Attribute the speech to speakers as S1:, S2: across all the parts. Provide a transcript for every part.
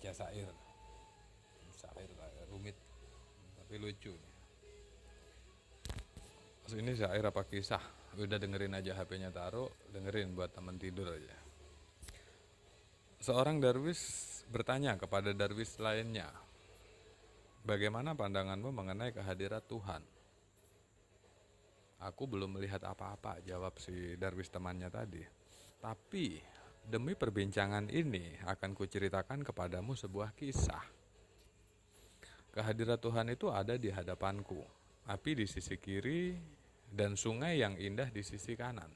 S1: baca syair rumit tapi lucu nih. Terus ini syair apa kisah? Udah dengerin aja, HP-nya taruh, dengerin buat temen tidur aja. Seorang darwis bertanya kepada darwis lainnya, bagaimana pandanganmu mengenai kehadirat Tuhan? Aku belum melihat apa-apa, jawab si darwis temannya tadi. Tapi demi perbincangan ini akan kuceritakan kepadamu sebuah kisah. Kehadirat Tuhan itu ada di hadapanku, api di sisi kiri dan sungai yang indah di sisi kanan.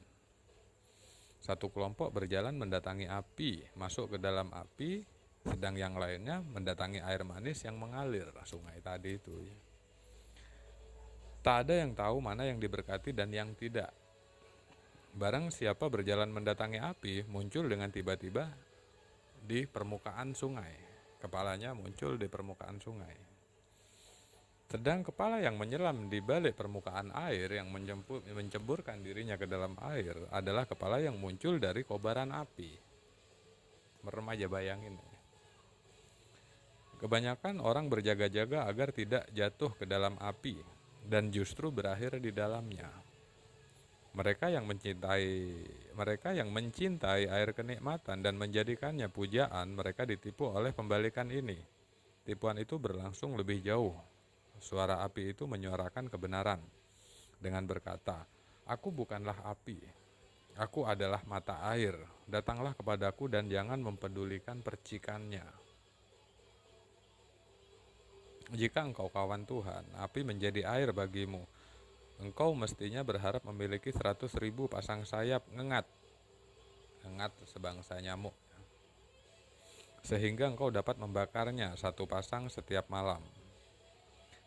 S1: Satu kelompok berjalan mendatangi api, masuk ke dalam api, sedang yang lainnya mendatangi air manis yang mengalir, sungai tadi itu. Tak ada yang tahu mana yang diberkati dan yang tidak. Barang siapa berjalan mendatangi api, muncul dengan tiba-tiba di permukaan sungai. Kepalanya muncul di permukaan sungai. Sedang kepala yang menyelam di balik permukaan air yang menceburkan dirinya ke dalam air adalah kepala yang muncul dari kobaran api. Merem aja bayangin. Kebanyakan orang berjaga-jaga agar tidak jatuh ke dalam api dan justru berakhir di dalamnya. Mereka yang mencintai air kenikmatan dan menjadikannya pujaan, mereka ditipu oleh pembalikan ini. Tipuan itu berlangsung lebih jauh. Suara api itu menyuarakan kebenaran dengan berkata, "Aku bukanlah api, aku adalah mata air. Datanglah kepadaku dan jangan mempedulikan percikannya." Jika engkau kawan Tuhan, api menjadi air bagimu. Engkau mestinya berharap memiliki 100.000 pasang sayap ngengat sebangsa nyamuk, sehingga engkau dapat membakarnya satu pasang setiap malam.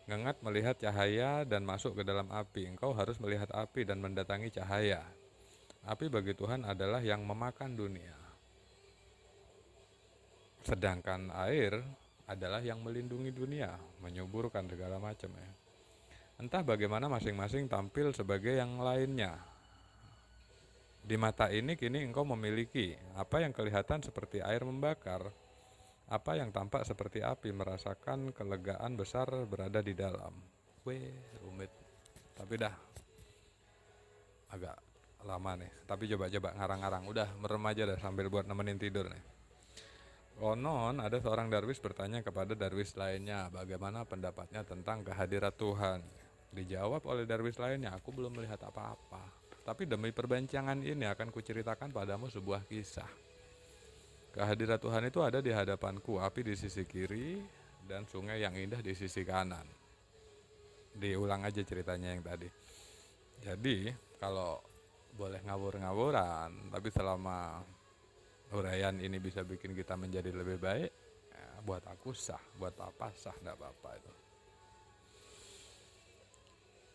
S1: Ngengat melihat cahaya dan masuk ke dalam api. Engkau harus melihat api dan mendatangi cahaya. Api bagi Tuhan adalah yang memakan dunia, sedangkan air adalah yang melindungi dunia, menyuburkan segala macam ya. Entah bagaimana masing-masing tampil sebagai yang lainnya. Di mata ini kini engkau memiliki apa yang kelihatan seperti air membakar, apa yang tampak seperti api, merasakan kelegaan besar berada di dalam. Rumit. Tapi dah agak lama nih. Tapi coba-coba ngarang-ngarang. Udah merem aja dah sambil buat nemenin tidur nih. Konon ada seorang darwis bertanya kepada darwis lainnya, bagaimana pendapatnya tentang kehadirat Tuhan. Dijawab oleh darwis lainnya, aku belum melihat apa-apa. Tapi demi perbincangan ini akan kuceritakan padamu sebuah kisah. Kehadirat Tuhan itu ada di hadapanku, api di sisi kiri dan sungai yang indah di sisi kanan. Diulang aja ceritanya yang tadi. Jadi kalau boleh ngawur-ngawuran, tapi selama uraian ini bisa bikin kita menjadi lebih baik, ya, buat aku sah, buat papa sah, nggak apa-apa itu.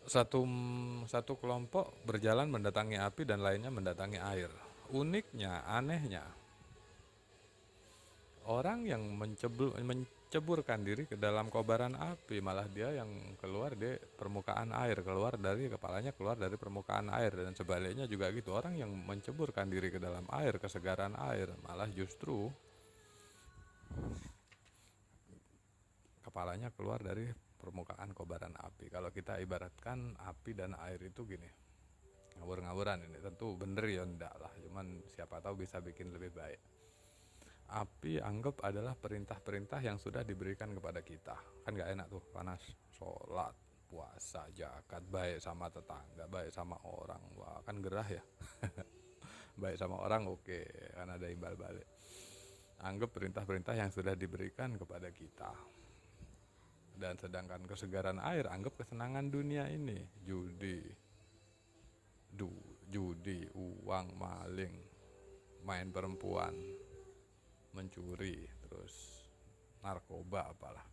S1: Satu kelompok berjalan mendatangi api dan lainnya mendatangi air. Uniknya, anehnya, orang yang menceburkan diri ke dalam kobaran api, malah dia yang keluar di permukaan air, keluar dari kepalanya, keluar dari permukaan air. Dan sebaliknya juga gitu, orang yang menceburkan diri ke dalam air, kesegaran air, malah justru kepalanya keluar dari permukaan kobaran api. Kalau kita ibaratkan api dan air itu gini, ngawur-ngawuran ini, tentu bener ya enggak lah, cuman siapa tahu bisa bikin lebih baik. Api anggap adalah perintah-perintah yang sudah diberikan kepada kita. Kan gak enak tuh, panas, sholat, puasa, zakat, baik sama tetangga, baik sama orang. Wah, kan gerah ya. Baik sama orang oke, kan ada imbal balik. Anggap perintah-perintah yang sudah diberikan kepada kita. Dan sedangkan kesegaran air, anggap kesenangan dunia ini. Judi, uang, maling, main perempuan, mencuri, terus narkoba apalah.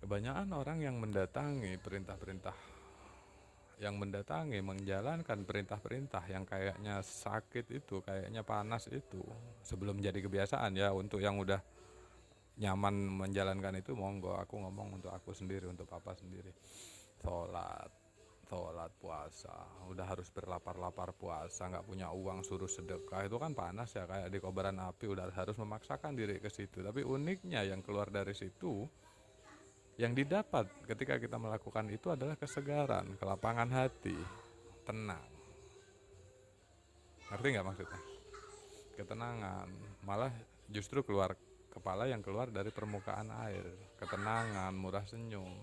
S1: Kebanyakan orang yang mendatangi menjalankan perintah-perintah yang kayaknya sakit itu, kayaknya panas itu, sebelum jadi kebiasaan ya. Untuk yang udah nyaman menjalankan itu monggo, aku ngomong untuk aku sendiri, untuk papa sendiri. Sholat, sholat puasa, udah harus berlapar-lapar puasa, nggak punya uang suruh sedekah, itu kan panas ya, kayak di kobaran api, udah harus memaksakan diri ke situ. Tapi uniknya yang keluar dari situ, yang didapat ketika kita melakukan itu adalah kesegaran, kelapangan hati, tenang. Ngerti nggak maksudnya? Ketenangan, malah justru keluar kepala yang keluar dari permukaan air, ketenangan, murah senyum.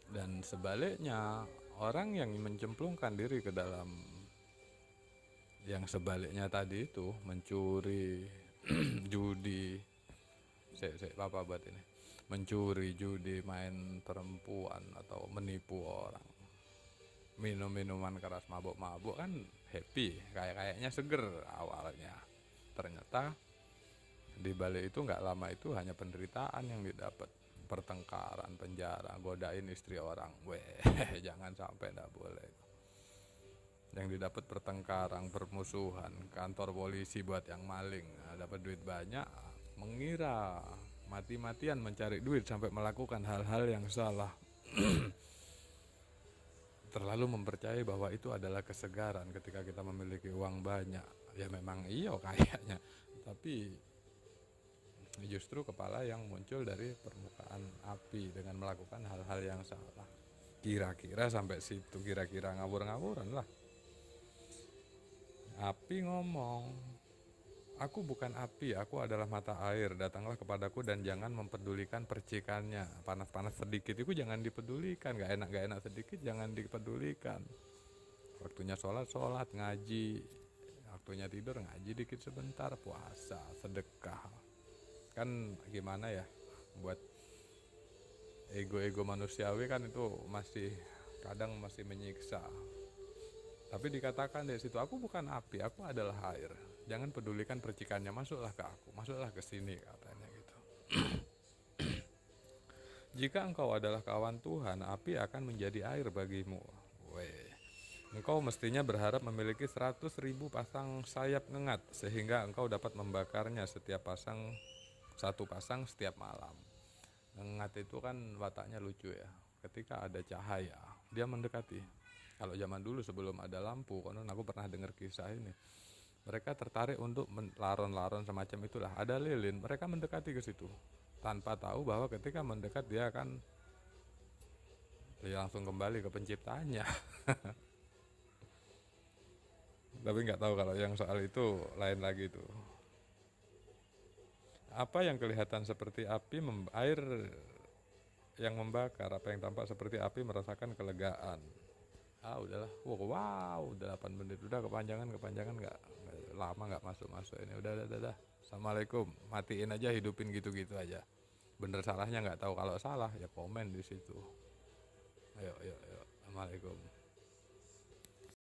S1: Dan sebaliknya, orang yang mencemplungkan diri ke dalam yang sebaliknya tadi itu, mencuri, judi, apa buat ini, mencuri, judi, main perempuan, atau menipu orang, minum minuman keras, mabuk-mabuk, kan happy, kayaknya seger awalnya. Ternyata di balik itu nggak lama itu hanya penderitaan yang didapat, pertengkaran, penjara, godain istri orang, jangan sampai, nggak boleh. Yang didapat pertengkaran, permusuhan, kantor polisi buat yang maling, dapat duit banyak, mengira mati-matian mencari duit sampai melakukan hal-hal yang salah. Terlalu mempercayai bahwa itu adalah kesegaran ketika kita memiliki uang banyak. Ya memang iya kayaknya, tapi justru kepala yang muncul dari permukaan api dengan melakukan hal-hal yang salah. Kira-kira sampai situ, kira-kira ngawur-ngawuran lah. Api ngomong, aku bukan api, aku adalah mata air, datanglah kepadaku dan jangan mempedulikan percikannya. Panas-panas sedikit itu jangan dipedulikan, gak enak sedikit jangan dipedulikan. Waktunya sholat, ngaji. Waktunya tidur, ngaji dikit sebentar, puasa, sedekah. Kan gimana ya, buat ego-ego manusiawi kan itu masih kadang masih menyiksa. Tapi dikatakan dari situ, aku bukan api, aku adalah air. Jangan pedulikan percikannya, masuklah ke aku, masuklah ke sini, katanya gitu. Jika engkau adalah kawan Tuhan, api akan menjadi air bagimu. Engkau mestinya berharap memiliki 100.000 pasang sayap ngengat, sehingga engkau dapat membakarnya satu pasang setiap malam. Ngengat itu kan wataknya lucu ya. Ketika ada cahaya, dia mendekati. Kalau zaman dulu sebelum ada lampu, konon aku pernah dengar kisah ini. Mereka tertarik untuk laron-laron semacam itulah. Ada lilin, mereka mendekati ke situ tanpa tahu bahwa ketika mendekat dia akan langsung kembali ke penciptanya. Tapi nggak tahu kalau yang soal itu lain lagi tuh. Apa yang kelihatan seperti api, air yang membakar, apa yang tampak seperti api merasakan kelegaan. Udahlah, wow, udah 8 menit, udah kepanjangan nggak lama, nggak masuk ini, udah. Assalamualaikum, matiin aja, hidupin gitu aja. Bener salahnya nggak tahu, kalau salah ya komen di situ. Ayo, assalamualaikum.